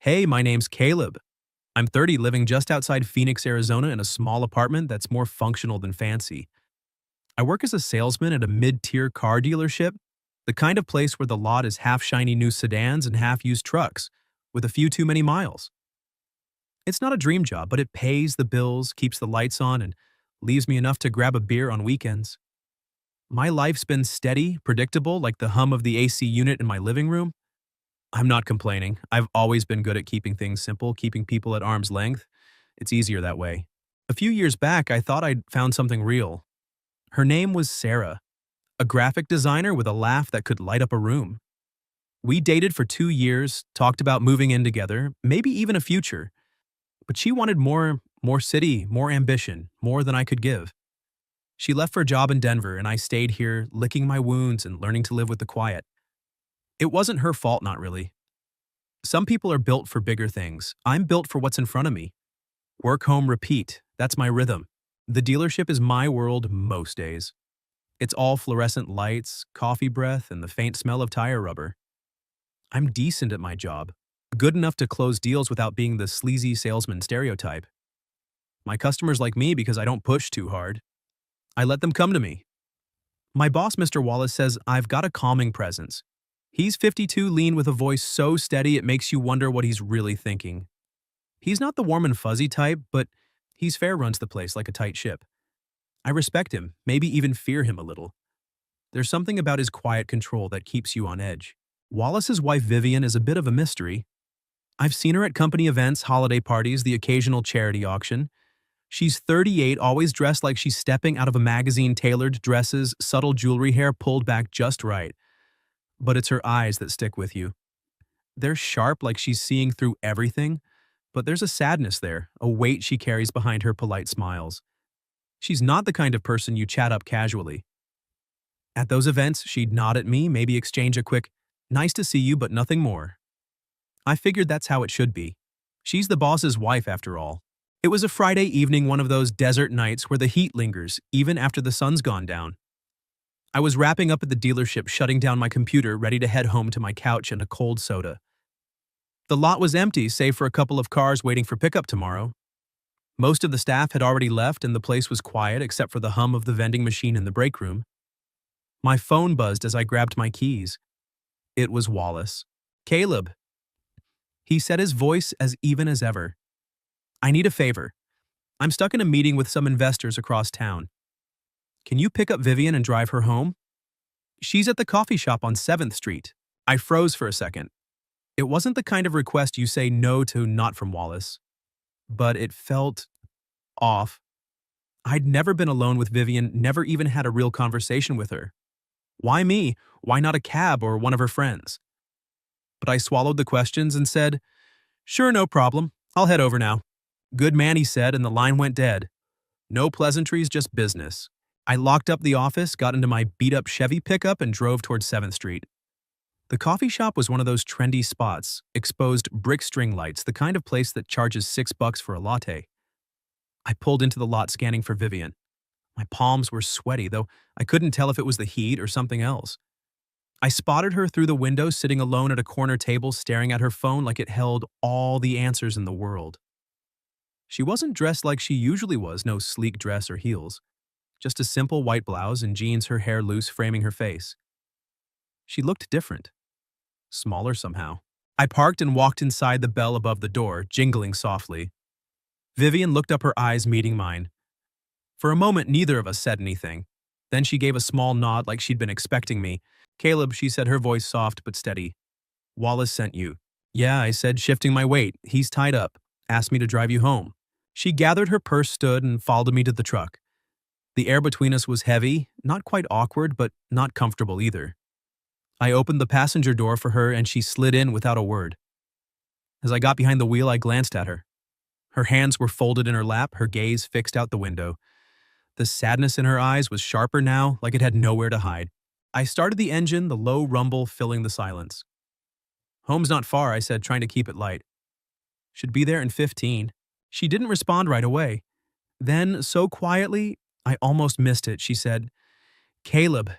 Hey, my name's Caleb. I'm 30, living just outside Phoenix, Arizona, in a small apartment that's more functional than fancy. I work as a salesman at a mid tier car dealership, the kind of place where the lot is half shiny new sedans and half used trucks, with a few too many miles. It's not a dream job, but it pays the bills, keeps the lights on, and leaves me enough to grab a beer on weekends. My life's been steady, predictable, like the hum of the AC unit in my living room. I'm not complaining. I've always been good at keeping things simple, keeping people at arm's length. It's easier that way. A few years back, I thought I'd found something real. Her name was Sarah, a graphic designer with a laugh that could light up a room. We dated for 2 years, talked about moving in together, maybe even a future. But she wanted more city, more ambition, more than I could give. She left for a job in Denver, and I stayed here, licking my wounds and learning to live with the quiet. It wasn't her fault, not really. Some people are built for bigger things. I'm built for what's in front of me. Work, home, repeat. That's my rhythm. The dealership is my world most days. It's all fluorescent lights, coffee breath, and the faint smell of tire rubber. I'm decent at my job, good enough to close deals without being the sleazy salesman stereotype. My customers like me because I don't push too hard. I let them come to me. My boss, Mr. Wallace, says I've got a calming presence. He's 52, lean with a voice so steady it makes you wonder what he's really thinking. He's not the warm and fuzzy type, but he's fair, runs the place like a tight ship. I respect him, maybe even fear him a little. There's something about his quiet control that keeps you on edge. Wallace's wife Vivian is a bit of a mystery. I've seen her at company events, holiday parties, the occasional charity auction. She's 38, always dressed like she's stepping out of a magazine, tailored dresses, subtle jewelry, hair pulled back just right. But it's her eyes that stick with you. They're sharp, like she's seeing through everything, but there's a sadness there, a weight she carries behind her polite smiles. She's not the kind of person you chat up casually. At those events, she'd nod at me, maybe exchange a quick, "Nice to see you, but nothing more." I figured that's how it should be. She's the boss's wife, after all. It was a Friday evening, one of those desert nights where the heat lingers, even after the sun's gone down. I was wrapping up at the dealership, shutting down my computer, ready to head home to my couch and a cold soda. The lot was empty, save for a couple of cars waiting for pickup tomorrow. Most of the staff had already left, and the place was quiet except for the hum of the vending machine in the break room. My phone buzzed as I grabbed my keys. It was Wallace. "Caleb." He said, his voice as even as ever. "I need a favor. I'm stuck in a meeting with some investors across town. Can you pick up Vivian and drive her home? She's at the coffee shop on 7th Street. I froze for a second. It wasn't the kind of request you say no to, not from Wallace. But it felt off. I'd never been alone with Vivian, never even had a real conversation with her. Why me? Why not a cab or one of her friends? But I swallowed the questions and said, "Sure, no problem. I'll head over now." "Good man," he said, and the line went dead. No pleasantries, just business. I locked up the office, got into my beat-up Chevy pickup, and drove towards 7th Street. The coffee shop was one of those trendy spots, exposed brick string lights, the kind of place that charges $6 for a latte. I pulled into the lot, scanning for Vivian. My palms were sweaty, though I couldn't tell if it was the heat or something else. I spotted her through the window, sitting alone at a corner table, staring at her phone like it held all the answers in the world. She wasn't dressed like she usually was, no sleek dress or heels. Just a simple white blouse and jeans, her hair loose, framing her face. She looked different. Smaller somehow. I parked and walked inside, the bell above the door, jingling softly. Vivian looked up, her eyes meeting mine. For a moment, neither of us said anything. Then she gave a small nod like she'd been expecting me. "Caleb," she said, her voice soft but steady. "Wallace sent you." "Yeah," I said, shifting my weight. "He's tied up. Asked me to drive you home." She gathered her purse, stood, and followed me to the truck. The air between us was heavy, not quite awkward, but not comfortable either. I opened the passenger door for her, and she slid in without a word. As I got behind the wheel, I glanced at her. Her hands were folded in her lap, her gaze fixed out the window. The sadness in her eyes was sharper now, like it had nowhere to hide. I started the engine, the low rumble filling the silence. "Home's not far," I said, trying to keep it light. "Should be there in 15. She didn't respond right away. Then, so quietly, I almost missed it, she said, "Caleb,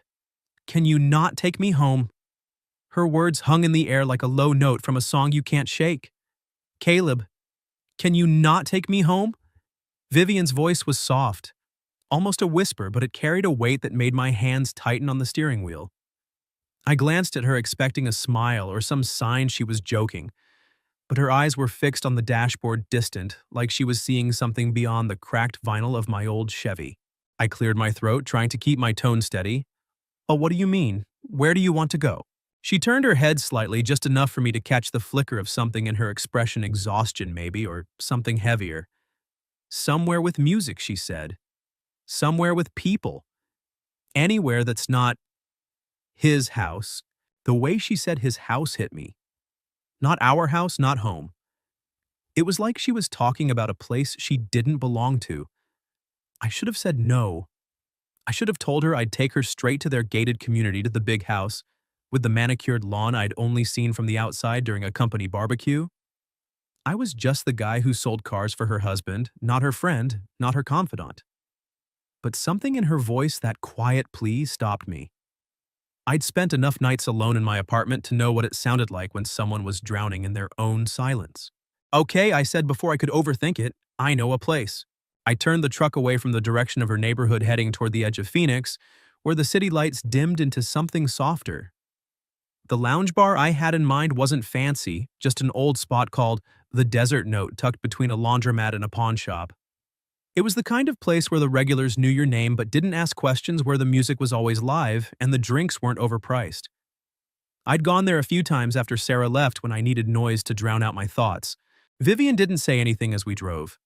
can you not take me home?" Her words hung in the air like a low note from a song you can't shake. Caleb, can you not take me home? Vivian's voice was soft, almost a whisper, but it carried a weight that made my hands tighten on the steering wheel. I glanced at her expecting a smile or some sign she was joking, but her eyes were fixed on the dashboard distant, like she was seeing something beyond the cracked vinyl of my old Chevy. I cleared my throat, trying to keep my tone steady. Oh, what do you mean? Where do you want to go? She turned her head slightly, just enough for me to catch the flicker of something in her expression, exhaustion maybe, or something heavier. Somewhere with music, she said. Somewhere with people. Anywhere that's not his house. The way she said his house hit me. Not our house, not home. It was like she was talking about a place she didn't belong to. I should have said no. I should have told her I'd take her straight to their gated community, to the big house, with the manicured lawn I'd only seen from the outside during a company barbecue. I was just the guy who sold cars for her husband, not her friend, not her confidant. But something in her voice, that quiet plea, stopped me. I'd spent enough nights alone in my apartment to know what it sounded like when someone was drowning in their own silence. Okay, I said before I could overthink it, I know a place. I turned the truck away from the direction of her neighborhood, heading toward the edge of Phoenix, where the city lights dimmed into something softer. The lounge bar I had in mind wasn't fancy, just an old spot called the Desert Note, tucked between a laundromat and a pawn shop. It was the kind of place where the regulars knew your name but didn't ask questions, where the music was always live and the drinks weren't overpriced. I'd gone there a few times after Sarah left, when I needed noise to drown out my thoughts. Vivian didn't say anything as we drove.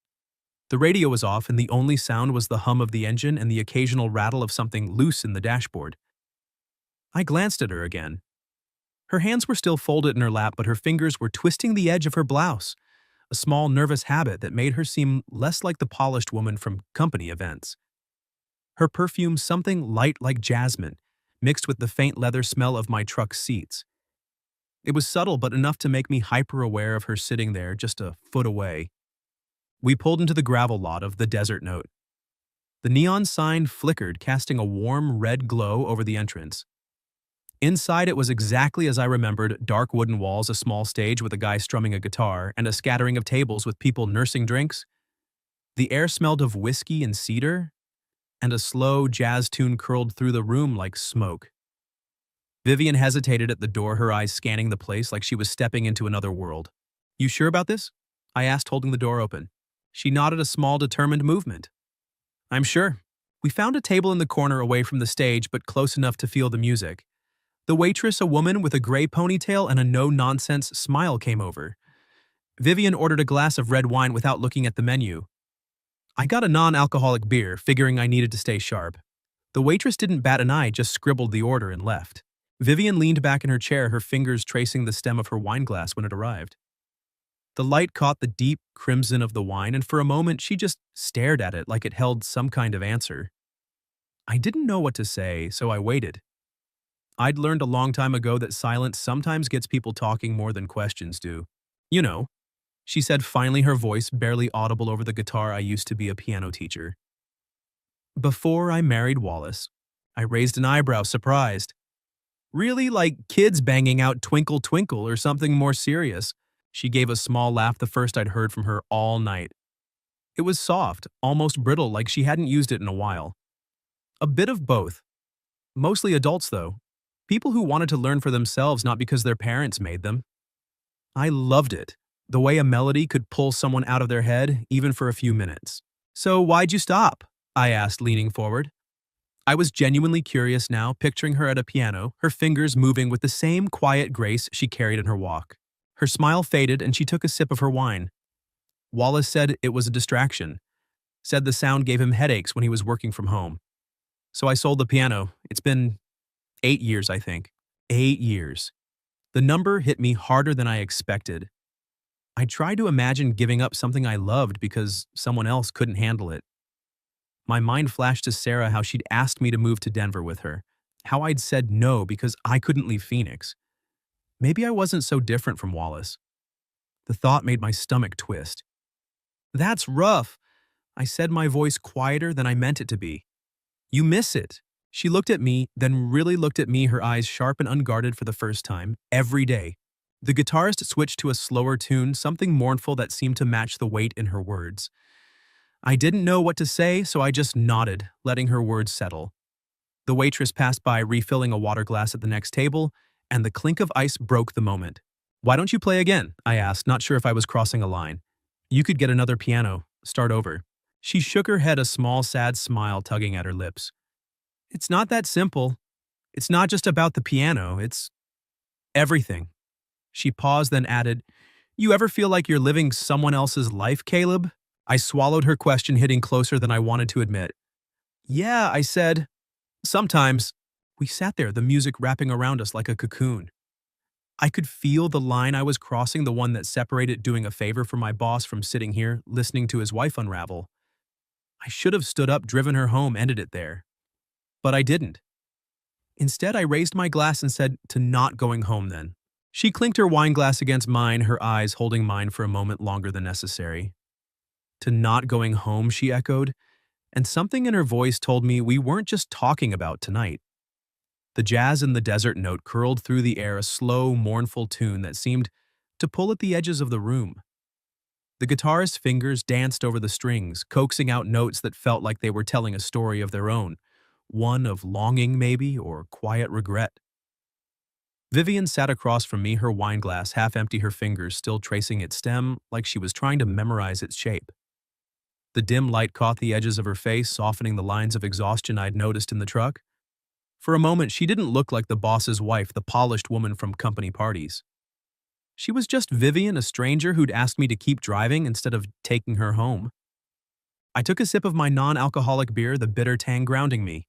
The radio was off, and the only sound was the hum of the engine and the occasional rattle of something loose in the dashboard. I glanced at her again. Her hands were still folded in her lap, but her fingers were twisting the edge of her blouse, a small nervous habit that made her seem less like the polished woman from company events. Her perfume, something light like jasmine, mixed with the faint leather smell of my truck's seats. It was subtle, but enough to make me hyper-aware of her sitting there just a foot away. We pulled into the gravel lot of the Desert Note. The neon sign flickered, casting a warm red glow over the entrance. Inside, it was exactly as I remembered: dark wooden walls, a small stage with a guy strumming a guitar, and a scattering of tables with people nursing drinks. The air smelled of whiskey and cedar, and a slow jazz tune curled through the room like smoke. Vivian hesitated at the door, her eyes scanning the place like she was stepping into another world. You sure about this? I asked, holding the door open. She nodded, a small, determined movement. I'm sure. We found a table in the corner away from the stage, but close enough to feel the music. The waitress, a woman with a gray ponytail and a no-nonsense smile, came over. Vivian ordered a glass of red wine without looking at the menu. I got a non-alcoholic beer, figuring I needed to stay sharp. The waitress didn't bat an eye, just scribbled the order and left. Vivian leaned back in her chair, her fingers tracing the stem of her wine glass when it arrived. The light caught the deep crimson of the wine, and for a moment she just stared at it like it held some kind of answer. I didn't know what to say, so I waited. I'd learned a long time ago that silence sometimes gets people talking more than questions do. You know, she said finally, her voice barely audible over the guitar. I used to be a piano teacher. Before I married Wallace. I raised an eyebrow, surprised. Really, like kids banging out Twinkle Twinkle or something more serious? She gave a small laugh, the first I'd heard from her all night. It was soft, almost brittle, like she hadn't used it in a while. A bit of both. Mostly adults, though. People who wanted to learn for themselves, not because their parents made them. I loved it, the way a melody could pull someone out of their head, even for a few minutes. So why'd you stop? I asked, leaning forward. I was genuinely curious now, picturing her at a piano, her fingers moving with the same quiet grace she carried in her walk. Her smile faded, and she took a sip of her wine. Wallace said it was a distraction. Said the sound gave him headaches when he was working from home. So I sold the piano. It's been 8 years, I think. 8 years. The number hit me harder than I expected. I tried to imagine giving up something I loved because someone else couldn't handle it. My mind flashed to Sarah, how she'd asked me to move to Denver with her, how I'd said no because I couldn't leave Phoenix. Maybe I wasn't so different from Wallace. The thought made my stomach twist. That's rough, I said, my voice quieter than I meant it to be. You miss it. She looked at me, then really looked at me, her eyes sharp and unguarded for the first time, every day. The guitarist switched to a slower tune, something mournful that seemed to match the weight in her words. I didn't know what to say, so I just nodded, letting her words settle. The waitress passed by, refilling a water glass at the next table, and the clink of ice broke the moment. "Why don't you play again?" I asked, not sure if I was crossing a line. "You could get another piano. Start over." She shook her head, a small, sad smile tugging at her lips. "It's not that simple. It's not just about the piano, it's everything." She paused, then added, "You ever feel like you're living someone else's life, Caleb?" I swallowed her question, hitting closer than I wanted to admit. "Yeah," I said. "Sometimes." We sat there, the music wrapping around us like a cocoon. I could feel the line I was crossing, the one that separated doing a favor for my boss from sitting here, listening to his wife unravel. I should have stood up, driven her home, ended it there. But I didn't. Instead, I raised my glass and said, "To not going home then." She clinked her wine glass against mine, her eyes holding mine for a moment longer than necessary. "To not going home," she echoed, and something in her voice told me we weren't just talking about tonight. The jazz in the desert note curled through the air, a slow, mournful tune that seemed to pull at the edges of the room. The guitarist's fingers danced over the strings, coaxing out notes that felt like they were telling a story of their own, one of longing maybe, or quiet regret. Vivian sat across from me, her wine glass half empty, her fingers still tracing its stem like she was trying to memorize its shape. The dim light caught the edges of her face, softening the lines of exhaustion I'd noticed in the truck. For a moment, she didn't look like the boss's wife, the polished woman from company parties. She was just Vivian, a stranger who'd asked me to keep driving instead of taking her home. I took a sip of my non-alcoholic beer, the bitter tang grounding me.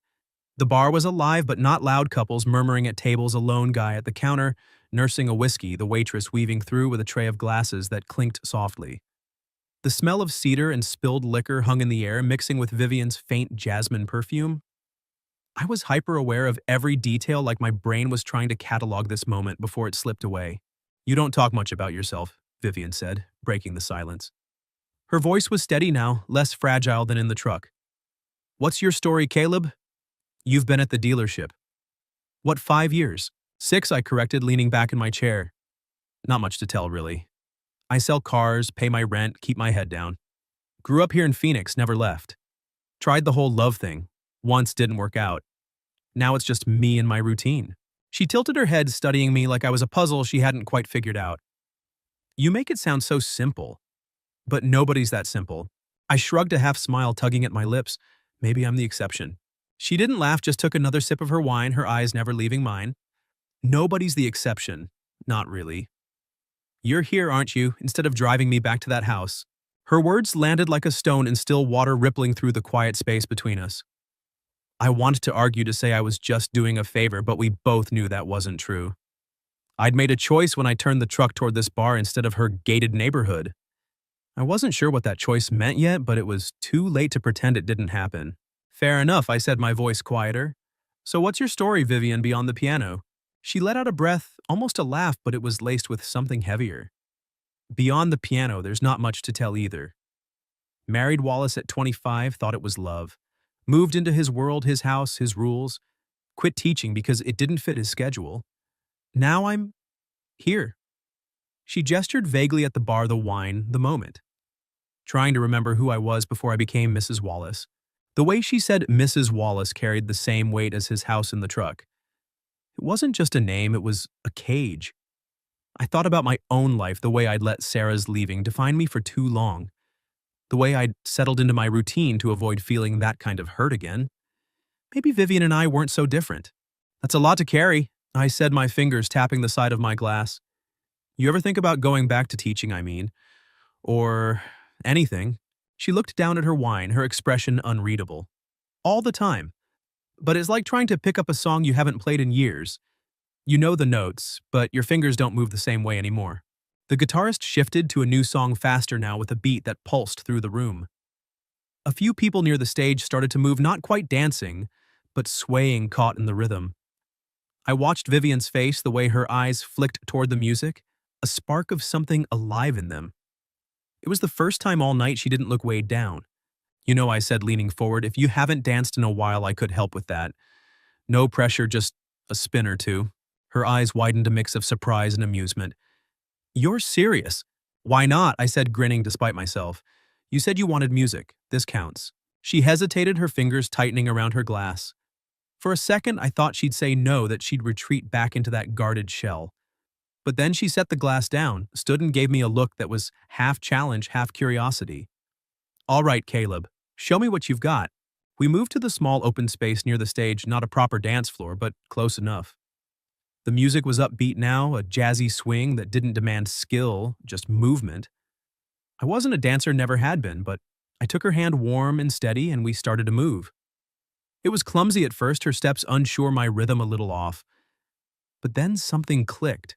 The bar was alive but not loud, couples murmuring at tables, a lone guy at the counter, nursing a whiskey, the waitress weaving through with a tray of glasses that clinked softly. The smell of cedar and spilled liquor hung in the air, mixing with Vivian's faint jasmine perfume. I was hyper-aware of every detail, like my brain was trying to catalog this moment before it slipped away. "You don't talk much about yourself," Vivian said, breaking the silence. Her voice was steady now, less fragile than in the truck. "What's your story, Caleb?" "You've been at the dealership." "What, 5 years?" "6," I corrected, leaning back in my chair. "Not much to tell, really. I sell cars, pay my rent, keep my head down. Grew up here in Phoenix, never left. Tried the whole love thing. Once didn't work out. Now it's just me and my routine." She tilted her head, studying me like I was a puzzle she hadn't quite figured out. "You make it sound so simple. But nobody's that simple." I shrugged, a half smile tugging at my lips. Maybe I'm the exception. She didn't laugh, just took another sip of her wine, her eyes never leaving mine. "Nobody's the exception. Not really. You're here, aren't you, instead of driving me back to that house." Her words landed like a stone in still water, rippling through the quiet space between us. I wanted to argue, to say I was just doing a favor, but we both knew that wasn't true. I'd made a choice when I turned the truck toward this bar instead of her gated neighborhood. I wasn't sure what that choice meant yet, but it was too late to pretend it didn't happen. "Fair enough," I said, my voice quieter. "So what's your story, Vivian, beyond the piano?" She let out a breath, almost a laugh, but it was laced with something heavier. "Beyond the piano, there's not much to tell either. Married Wallace at 25, thought it was love. Moved into his world, his house, his rules. Quit teaching because it didn't fit his schedule. Now I'm here." She gestured vaguely at the bar, the wine, the moment. Trying to remember who I was before I became Mrs. Wallace. The way she said Mrs. Wallace carried the same weight as his house in the truck. It wasn't just a name, it was a cage. I thought about my own life, the way I'd let Sarah's leaving define me for too long. The way I'd settled into my routine to avoid feeling that kind of hurt again. Maybe Vivian and I weren't so different. "That's a lot to carry," I said, my fingers tapping the side of my glass. "You ever think about going back to teaching, I mean? Or anything?" She looked down at her wine, her expression unreadable. "All the time. But it's like trying to pick up a song you haven't played in years. You know the notes, but your fingers don't move the same way anymore." The guitarist shifted to a new song, faster now, with a beat that pulsed through the room. A few people near the stage started to move, not quite dancing, but swaying, caught in the rhythm. I watched Vivian's face, the way her eyes flicked toward the music, a spark of something alive in them. It was the first time all night she didn't look weighed down. "You know," I said, leaning forward, "if you haven't danced in a while, I could help with that. No pressure, just a spin or two." Her eyes widened, a mix of surprise and amusement. You're serious. Why not? I said, grinning despite myself. You said you wanted music. This counts. She hesitated, her fingers tightening around her glass. For a second, I thought she'd say no, that she'd retreat back into that guarded shell. But then she set the glass down, stood and gave me a look that was half challenge, half curiosity. All right, Caleb, show me what you've got. We moved to the small open space near the stage, not a proper dance floor, but close enough. The music was upbeat now, a jazzy swing that didn't demand skill, just movement. I wasn't a dancer, never had been, but I took her hand warm and steady and we started to move. It was clumsy at first, her steps unsure, my rhythm a little off. But then something clicked.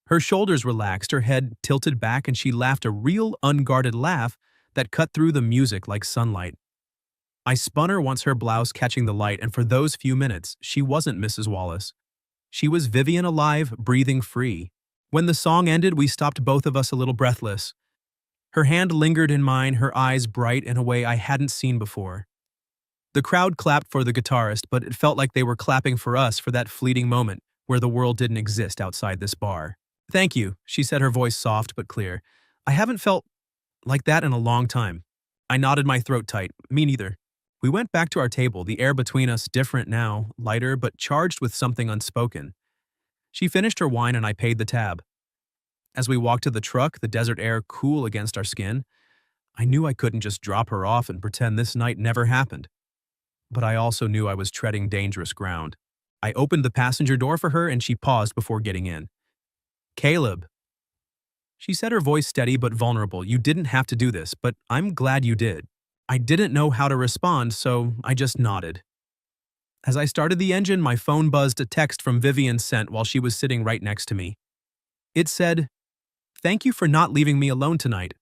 Her shoulders relaxed, her head tilted back, and she laughed a real unguarded laugh that cut through the music like sunlight. I spun her once, her blouse catching the light, and for those few minutes, she wasn't Mrs. Wallace. She was Vivian, alive, breathing free. When the song ended, we stopped, both of us a little breathless. Her hand lingered in mine, her eyes bright in a way I hadn't seen before. The crowd clapped for the guitarist, but it felt like they were clapping for us, for that fleeting moment where the world didn't exist outside this bar. Thank you, she said, her voice soft but clear. I haven't felt like that in a long time. I nodded, my throat tight. Me neither. We went back to our table, the air between us different now, lighter but charged with something unspoken. She finished her wine and I paid the tab. As we walked to the truck, the desert air cool against our skin, I knew I couldn't just drop her off and pretend this night never happened. But I also knew I was treading dangerous ground. I opened the passenger door for her and she paused before getting in. Caleb. She said, her voice steady but vulnerable. You didn't have to do this, but I'm glad you did. I didn't know how to respond, so I just nodded. As I started the engine, my phone buzzed, a text from Vivian sent while she was sitting right next to me. It said, "Thank you for not leaving me alone tonight."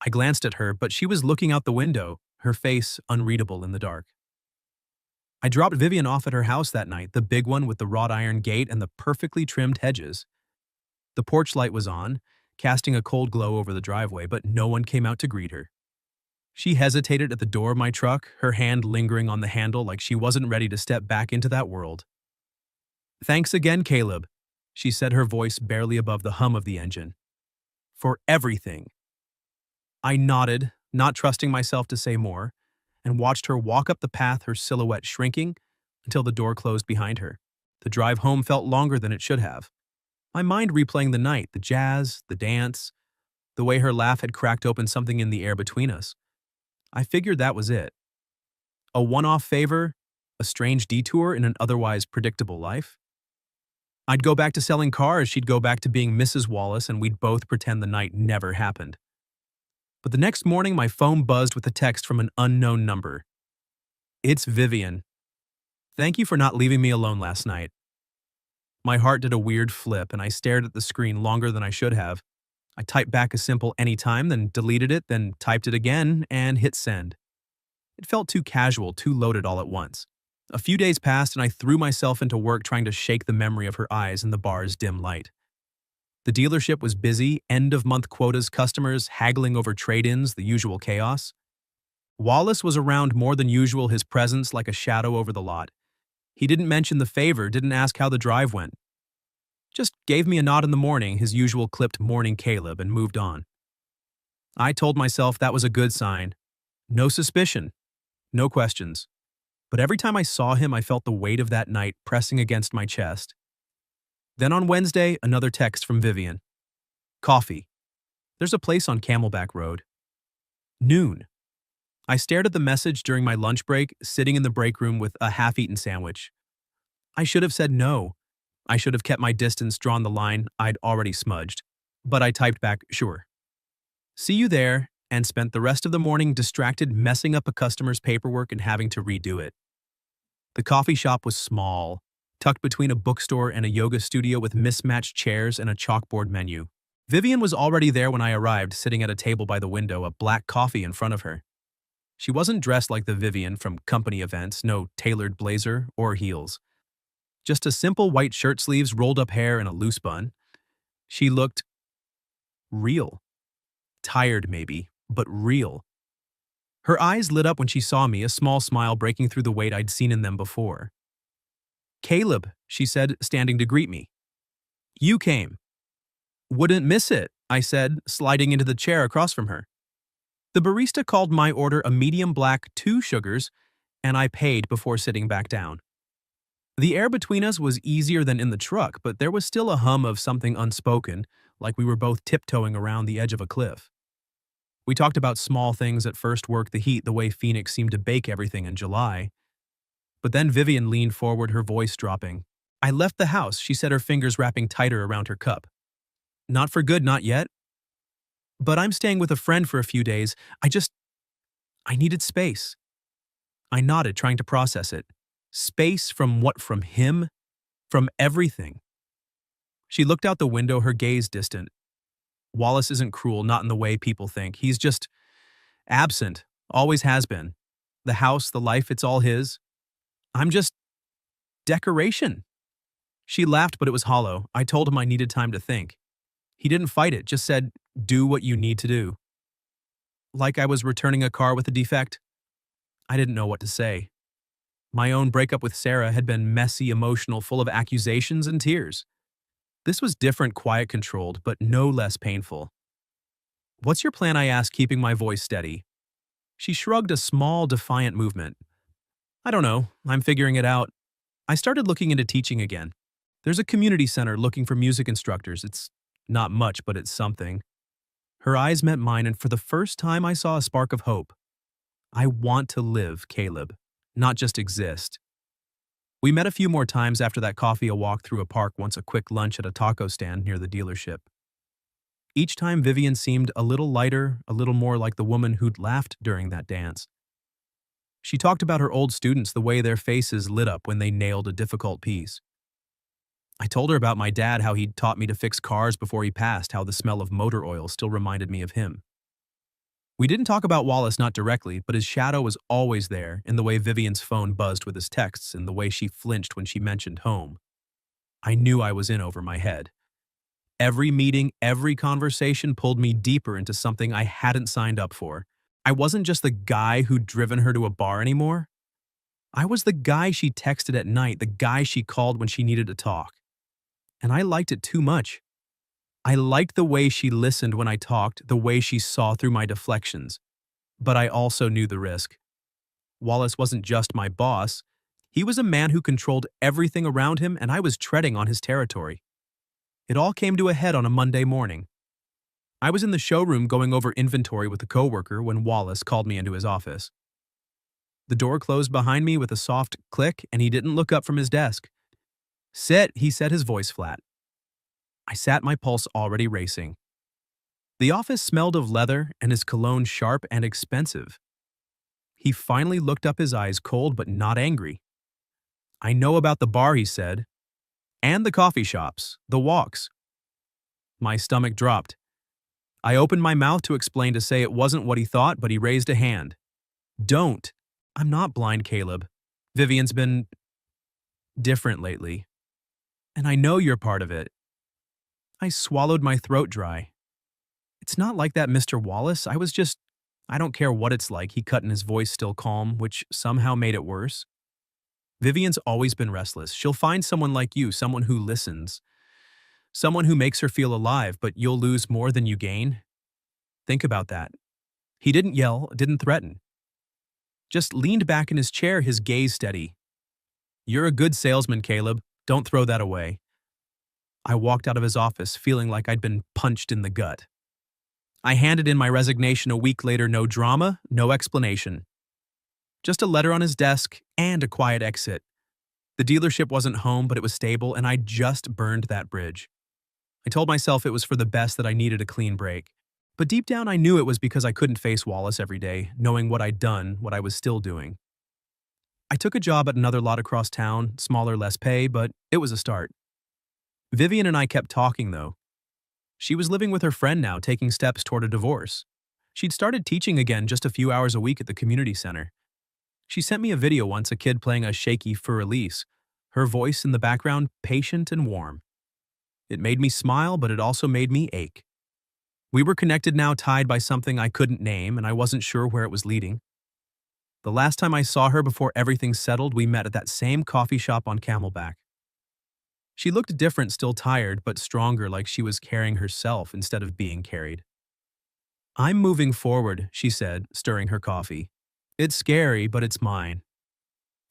I glanced at her, but she was looking out the window, her face unreadable in the dark. I dropped Vivian off at her house that night, the big one with the wrought iron gate and the perfectly trimmed hedges. The porch light was on, casting a cold glow over the driveway, but no one came out to greet her. She hesitated at the door of my truck, her hand lingering on the handle like she wasn't ready to step back into that world. Thanks again, Caleb, she said, her voice barely above the hum of the engine. For everything. I nodded, not trusting myself to say more, and watched her walk up the path, her silhouette shrinking until the door closed behind her. The drive home felt longer than it should have. My mind replaying the night, the jazz, the dance, the way her laugh had cracked open something in the air between us. I figured that was it. A one-off favor, a strange detour in an otherwise predictable life. I'd go back to selling cars, she'd go back to being Mrs. Wallace, and we'd both pretend the night never happened. But the next morning, my phone buzzed with a text from an unknown number. It's Vivian. Thank you for not leaving me alone last night. My heart did a weird flip, and I stared at the screen longer than I should have. I typed back a simple anytime, then deleted it, then typed it again, and hit send. It felt too casual, too loaded all at once. A few days passed, and I threw myself into work trying to shake the memory of her eyes in the bar's dim light. The dealership was busy, end-of-month quotas, customers haggling over trade-ins, the usual chaos. Wallace was around more than usual, his presence like a shadow over the lot. He didn't mention the favor, didn't ask how the drive went. Just gave me a nod in the morning, his usual clipped morning Caleb, and moved on. I told myself that was a good sign. No suspicion. No questions. But every time I saw him, I felt the weight of that night pressing against my chest. Then on Wednesday, another text from Vivian. Coffee. There's a place on Camelback Road. Noon. I stared at the message during my lunch break, sitting in the break room with a half-eaten sandwich. I should have said no. I should have kept my distance, drawn the line I'd already smudged. But I typed back, sure. See you there, and spent the rest of the morning distracted messing up a customer's paperwork and having to redo it. The coffee shop was small, tucked between a bookstore and a yoga studio with mismatched chairs and a chalkboard menu. Vivian was already there when I arrived, sitting at a table by the window, a black coffee in front of her. She wasn't dressed like the Vivian from company events, no tailored blazer or heels. Just a simple white shirt sleeves, rolled up hair, and a loose bun. She looked real. Tired maybe, but real. Her eyes lit up when she saw me, a small smile breaking through the weight I'd seen in them before. Caleb, she said, standing to greet me. You came. Wouldn't miss it, I said, sliding into the chair across from her. The barista called my order a medium black 2 sugars, and I paid before sitting back down. The air between us was easier than in the truck, but there was still a hum of something unspoken, like we were both tiptoeing around the edge of a cliff. We talked about small things at first work, the heat, the way Phoenix seemed to bake everything in July. But then Vivian leaned forward, her voice dropping. I left the house, she said, her fingers wrapping tighter around her cup. Not for good, not yet. But I'm staying with a friend for a few days. I needed space. I nodded, trying to process it. Space from what? From him? From everything. She looked out the window, her gaze distant. Wallace isn't cruel, not in the way people think. He's just absent, always has been. The house, the life, it's all his. I'm just decoration. She laughed, but it was hollow. I told him I needed time to think. He didn't fight it, just said, do what you need to do. Like I was returning a car with a defect. I didn't know what to say. My own breakup with Sarah had been messy, emotional, full of accusations and tears. This was different, quiet, controlled, but no less painful. What's your plan? I asked, keeping my voice steady. She shrugged, a small, defiant movement. I don't know. I'm figuring it out. I started looking into teaching again. There's a community center looking for music instructors. It's not much, but it's something. Her eyes met mine, and for the first time I saw a spark of hope. I want to live, Caleb, not just exist. We met a few more times after that coffee, a walk through a park, once a quick lunch at a taco stand near the dealership. Each time Vivian seemed a little lighter, a little more like the woman who'd laughed during that dance. She talked about her old students, the way their faces lit up when they nailed a difficult piece. I told her about my dad, how he'd taught me to fix cars before he passed, how the smell of motor oil still reminded me of him. We didn't talk about Wallace, not directly, but his shadow was always there, in the way Vivian's phone buzzed with his texts and the way she flinched when she mentioned home. I knew I was in over my head. Every meeting, every conversation pulled me deeper into something I hadn't signed up for. I wasn't just the guy who'd driven her to a bar anymore. I was the guy she texted at night, the guy she called when she needed to talk. And I liked it too much. I liked the way she listened when I talked, the way she saw through my deflections. But I also knew the risk. Wallace wasn't just my boss. He was a man who controlled everything around him, and I was treading on his territory. It all came to a head on a Monday morning. I was in the showroom going over inventory with a coworker when Wallace called me into his office. The door closed behind me with a soft click, and he didn't look up from his desk. Sit, he said, his voice flat. I sat, my pulse already racing. The office smelled of leather and his cologne sharp and expensive. He finally looked up, his eyes cold but not angry. I know about the bar, he said, and the coffee shops, the walks. My stomach dropped. I opened my mouth to explain, to say it wasn't what he thought, but he raised a hand. Don't. I'm not blind, Caleb. Vivian's been different lately. And I know you're part of it. I swallowed, my throat dry. It's not like that, Mr. Wallace. I don't care what it's like, he cut in, his voice still calm, which somehow made it worse. Vivian's always been restless. She'll find someone like you, someone who listens. Someone who makes her feel alive, but you'll lose more than you gain. Think about that. He didn't yell, didn't threaten. Just leaned back in his chair, his gaze steady. You're a good salesman, Caleb. Don't throw that away. I walked out of his office feeling like I'd been punched in the gut. I handed in my resignation a week later, no drama, no explanation. Just a letter on his desk and a quiet exit. The dealership wasn't home, but it was stable, and I just burned that bridge. I told myself it was for the best, that I needed a clean break. But deep down I knew it was because I couldn't face Wallace every day, knowing what I'd done, what I was still doing. I took a job at another lot across town, smaller, less pay, but it was a start. Vivian and I kept talking, though. She was living with her friend now, taking steps toward a divorce. She'd started teaching again, just a few hours a week at the community center. She sent me a video once, a kid playing a shaky fur Elise, her voice in the background patient and warm. It made me smile, but it also made me ache. We were connected now, tied by something I couldn't name, and I wasn't sure where it was leading. The last time I saw her before everything settled, we met at that same coffee shop on Camelback. She looked different, still tired, but stronger, like she was carrying herself instead of being carried. I'm moving forward, she said, stirring her coffee. It's scary, but it's mine.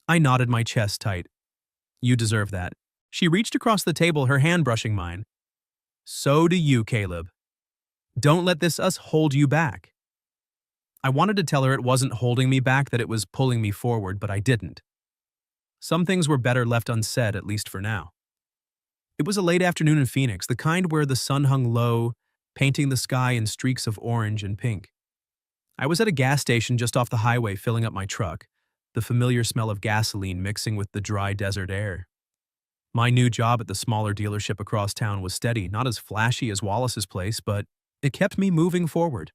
I nodded, my chest tight. You deserve that. She reached across the table, her hand brushing mine. So do you, Caleb. Don't let this us hold you back. I wanted to tell her it wasn't holding me back, that it was pulling me forward, but I didn't. Some things were better left unsaid, at least for now. It was a late afternoon in Phoenix, the kind where the sun hung low, painting the sky in streaks of orange and pink. I was at a gas station just off the highway filling up my truck, the familiar smell of gasoline mixing with the dry desert air. My new job at the smaller dealership across town was steady, not as flashy as Wallace's place, but it kept me moving forward.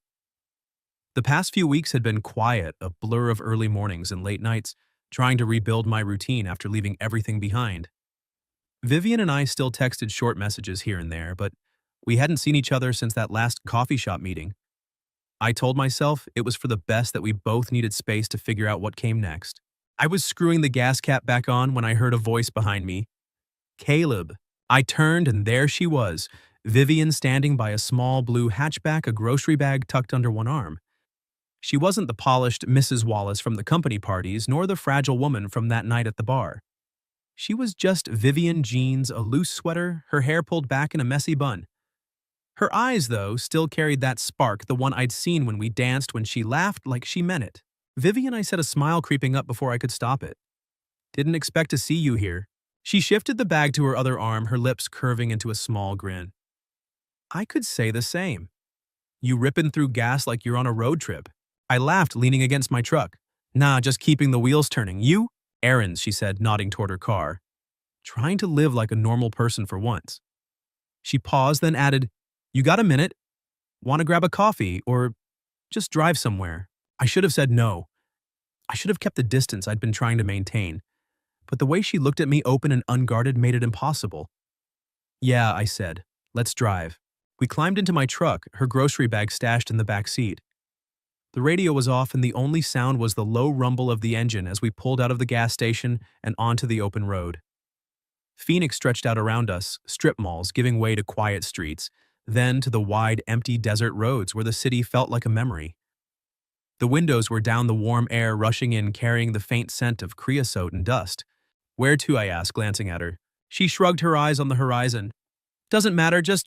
The past few weeks had been quiet, a blur of early mornings and late nights, trying to rebuild my routine after leaving everything behind. Vivian and I still texted short messages here and there, but we hadn't seen each other since that last coffee shop meeting. I told myself it was for the best that we both needed space to figure out what came next. I was screwing the gas cap back on when I heard a voice behind me. Caleb. I turned and there she was, Vivian standing by a small blue hatchback, a grocery bag tucked under one arm. She wasn't the polished Mrs. Wallace from the company parties, nor the fragile woman from that night at the bar. She was just Vivian jeans, a loose sweater, her hair pulled back in a messy bun. Her eyes, though, still carried that spark, the one I'd seen when we danced, when she laughed like she meant it. Vivian, I said, a smile creeping up before I could stop it. Didn't expect to see you here. She shifted the bag to her other arm, her lips curving into a small grin. I could say the same. You ripping through gas like you're on a road trip. I laughed, leaning against my truck. Nah, just keeping the wheels turning. You? Errands, she said, nodding toward her car. Trying to live like a normal person for once. She paused, then added, You got a minute? Want to grab a coffee or just drive somewhere? I should have said no. I should have kept the distance I'd been trying to maintain. But the way she looked at me, open and unguarded, made it impossible. Yeah, I said. Let's drive. We climbed into my truck, her grocery bag stashed in the back seat. The radio was off and the only sound was the low rumble of the engine as we pulled out of the gas station and onto the open road. Phoenix stretched out around us, strip malls giving way to quiet streets, then to the wide, empty desert roads where the city felt like a memory. The windows were down, the warm air rushing in, carrying the faint scent of creosote and dust. Where to, I asked, glancing at her. She shrugged, her eyes on the horizon. Doesn't matter, just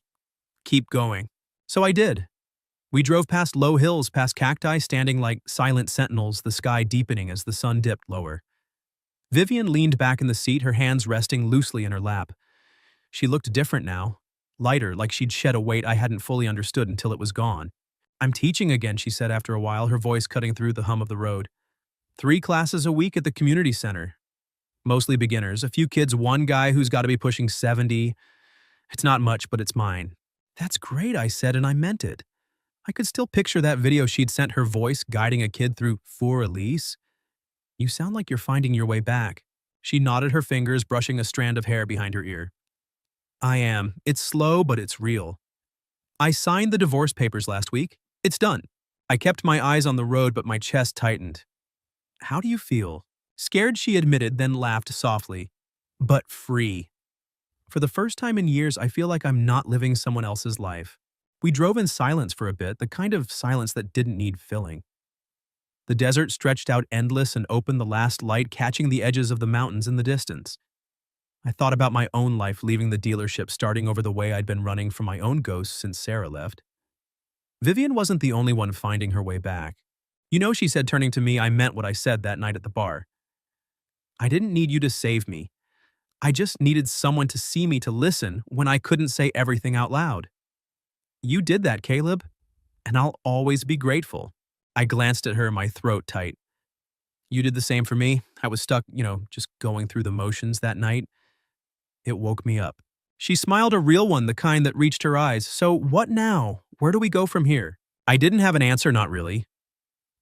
keep going. So I did. We drove past low hills, past cacti standing like silent sentinels, the sky deepening as the sun dipped lower. Vivian leaned back in the seat, her hands resting loosely in her lap. She looked different now, lighter, like she'd shed a weight I hadn't fully understood until it was gone. I'm teaching again, she said after a while, her voice cutting through the hum of the road. 3 classes a week at the community center. Mostly beginners, a few kids, one guy who's got to be pushing 70. It's not much, but it's mine. That's great, I said, and I meant it. I could still picture that video she'd sent, her voice guiding a kid through For Elise. You sound like you're finding your way back. She nodded, her fingers brushing a strand of hair behind her ear. I am. It's slow, but it's real. I signed the divorce papers last week. It's done. I kept my eyes on the road, but my chest tightened. How do you feel? Scared, she admitted, then laughed softly. But free. For the first time in years, I feel like I'm not living someone else's life. We drove in silence for a bit, the kind of silence that didn't need filling. The desert stretched out endless and open, the last light catching the edges of the mountains in the distance. I thought about my own life leaving the dealership, starting over the way I'd been running from my own ghosts since Sarah left. Vivian wasn't the only one finding her way back. You know, she said, turning to me, I meant what I said that night at the bar. I didn't need you to save me. I just needed someone to see me, to listen when I couldn't say everything out loud. You did that, Caleb, and I'll always be grateful. I glanced at her, my throat tight. You did the same for me. I was stuck, just going through the motions that night. It woke me up. She smiled, a real one, the kind that reached her eyes. So what now? Where do we go from here? I didn't have an answer, not really.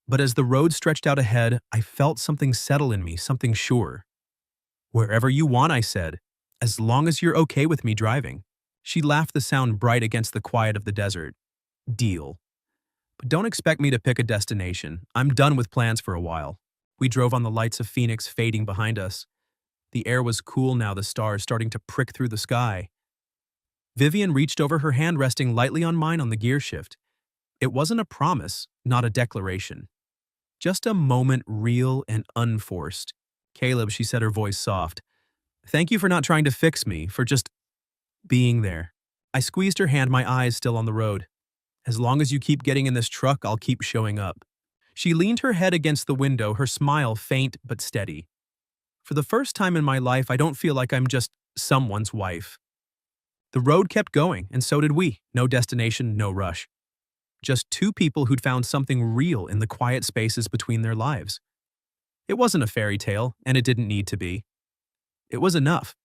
But as the road stretched out ahead, I felt something settle in me, something sure. Wherever you want, I said, as long as you're okay with me driving. She laughed, the sound bright against the quiet of the desert. Deal. But don't expect me to pick a destination. I'm done with plans for a while. We drove on, the lights of Phoenix fading behind us. The air was cool now, the stars starting to prick through the sky. Vivian reached over, her hand resting lightly on mine on the gear shift. It wasn't a promise, not a declaration. Just a moment, real and unforced. Caleb, she said, her voice soft. Thank you for not trying to fix me, for just being there. I squeezed her hand, my eyes still on the road. As long as you keep getting in this truck, I'll keep showing up. She leaned her head against the window, her smile faint but steady. For the first time in my life, I don't feel like I'm just someone's wife. The road kept going, and so did we. No destination, no rush. Just two people who'd found something real in the quiet spaces between their lives. It wasn't a fairy tale, and it didn't need to be. It was enough.